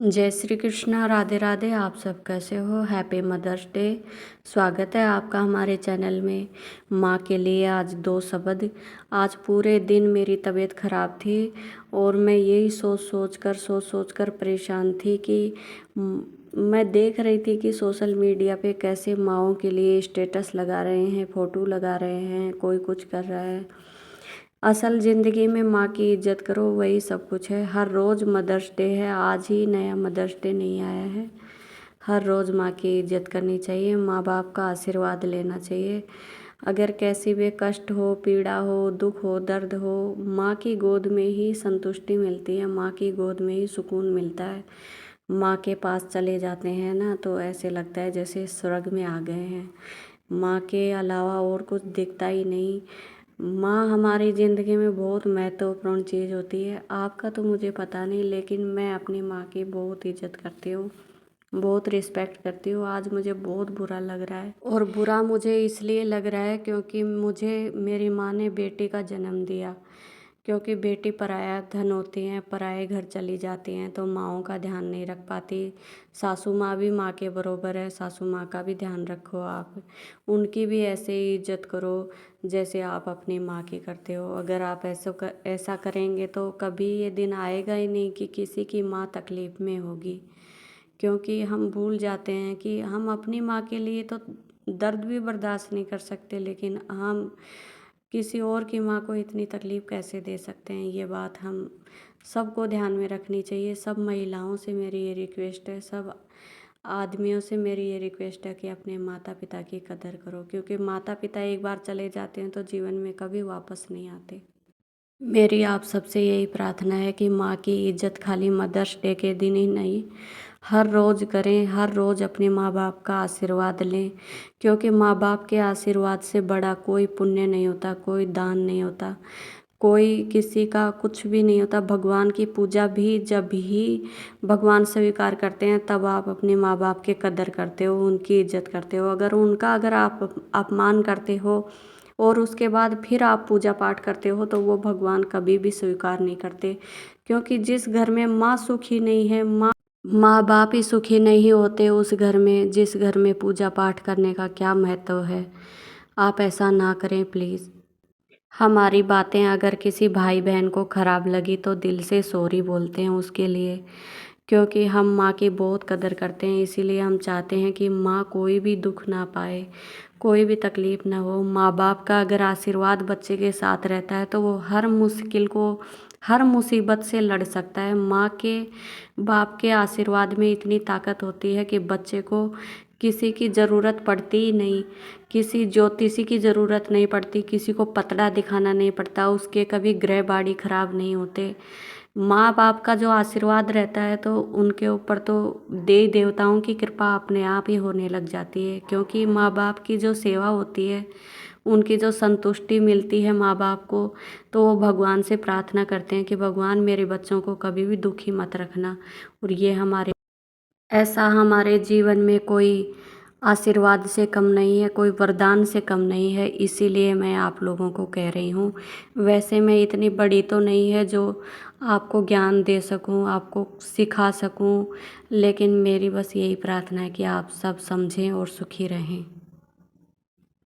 जय श्री कृष्णा, राधे राधे। आप सब कैसे हो? Happy mother's day. स्वागत है आपका हमारे चैनल में। माँ के लिए आज दो शब्द। आज पूरे दिन मेरी तबीयत ख़राब थी और मैं यही सोच सोच कर परेशान थी कि मैं देख रही थी कि सोशल मीडिया पे कैसे माँओं के लिए स्टेटस लगा रहे हैं, फ़ोटो लगा रहे हैं, कोई कुछ कर रहा है। असल ज़िंदगी में माँ की इज़्ज़त करो, वही सब कुछ है। हर रोज़ मदर्स डे है, आज ही नया मदर्स डे नहीं आया है। हर रोज़ माँ की इज़्ज़त करनी चाहिए, माँ बाप का आशीर्वाद लेना चाहिए। अगर कैसी भी कष्ट हो, पीड़ा हो, दुख हो, दर्द हो, माँ की गोद में ही संतुष्टि मिलती है, माँ की गोद में ही सुकून मिलता है। माँ के पास चले जाते हैं ना तो ऐसे लगता है जैसे स्वर्ग में आ गए हैं। माँ के अलावा और कुछ दिखता ही नहीं। माँ हमारी ज़िंदगी में बहुत महत्वपूर्ण चीज़ होती है। आपका तो मुझे पता नहीं, लेकिन मैं अपनी माँ की बहुत इज़्ज़त करती हूँ, बहुत रिस्पेक्ट करती हूँ। आज मुझे बहुत बुरा लग रहा है, और बुरा मुझे इसलिए लग रहा है क्योंकि मुझे मेरी माँ ने बेटी का जन्म दिया। क्योंकि बेटी पराया धन होती हैं, पराए घर चली जाती हैं तो माँओं का ध्यान नहीं रख पाती। सासू माँ भी माँ के बराबर है, सासू माँ का भी ध्यान रखो आप। उनकी भी ऐसे ही इज़्ज़त करो जैसे आप अपनी माँ की करते हो। अगर आप ऐसा करेंगे तो कभी ये दिन आएगा ही नहीं कि किसी की माँ तकलीफ़ में होगी। क्योंकि हम भूल जाते हैं कि हम अपनी माँ के लिए तो दर्द भी बर्दाश्त नहीं कर सकते, लेकिन हम किसी और की माँ को इतनी तकलीफ़ कैसे दे सकते हैं। ये बात हम सबको ध्यान में रखनी चाहिए। सब महिलाओं से मेरी ये रिक्वेस्ट है, सब आदमियों से मेरी ये रिक्वेस्ट है कि अपने माता पिता की कदर करो, क्योंकि माता पिता एक बार चले जाते हैं तो जीवन में कभी वापस नहीं आते। मेरी आप सबसे यही प्रार्थना है कि माँ की इज़्ज़त खाली मदर्स डे के दिन ही नहीं, हर रोज़ करें। हर रोज़ अपने माँ बाप का आशीर्वाद लें, क्योंकि माँ बाप के आशीर्वाद से बड़ा कोई पुण्य नहीं होता, कोई दान नहीं होता, कोई किसी का कुछ भी नहीं होता। भगवान की पूजा भी जब ही भगवान स्वीकार करते हैं तब आप अपने माँ बाप के कदर करते हो, उनकी इज़्ज़त करते हो। अगर आप अपमान करते हो और उसके बाद फिर आप पूजा पाठ करते हो तो वो भगवान कभी भी स्वीकार नहीं करते। क्योंकि जिस घर में माँ सुखी नहीं है, माँ बाप ही सुखी नहीं होते, उस घर में, जिस घर में पूजा पाठ करने का क्या महत्व है। आप ऐसा ना करें प्लीज़। हमारी बातें अगर किसी भाई बहन को ख़राब लगी तो दिल से सॉरी बोलते हैं उसके लिए, क्योंकि हम माँ की बहुत कदर करते हैं। इसीलिए हम चाहते हैं कि माँ कोई भी दुख ना पाए, कोई भी तकलीफ़ ना हो। माँ बाप का अगर आशीर्वाद बच्चे के साथ रहता है तो वो हर मुश्किल को, हर मुसीबत से लड़ सकता है। माँ के बाप के आशीर्वाद में इतनी ताकत होती है कि बच्चे को किसी की ज़रूरत पड़ती ही नहीं, किसी ज्योतिषी की ज़रूरत नहीं पड़ती, किसी को पतड़ा दिखाना नहीं पड़ता, उसके कभी ग्रह बाड़ी खराब नहीं होते। माँ बाप का जो आशीर्वाद रहता है तो उनके ऊपर तो देवी देवताओं की कृपा अपने आप ही होने लग जाती है। क्योंकि माँ बाप की जो सेवा होती है, उनकी जो संतुष्टि मिलती है माँ बाप को, तो वो भगवान से प्रार्थना करते हैं कि भगवान मेरे बच्चों को कभी भी दुखी मत रखना। और ये ऐसा हमारे जीवन में कोई आशीर्वाद से कम नहीं है, कोई वरदान से कम नहीं है। इसीलिए मैं आप लोगों को कह रही हूँ। वैसे मैं इतनी बड़ी तो नहीं है जो आपको ज्ञान दे सकूँ, आपको सिखा सकूँ, लेकिन मेरी बस यही प्रार्थना है कि आप सब समझें और सुखी रहें।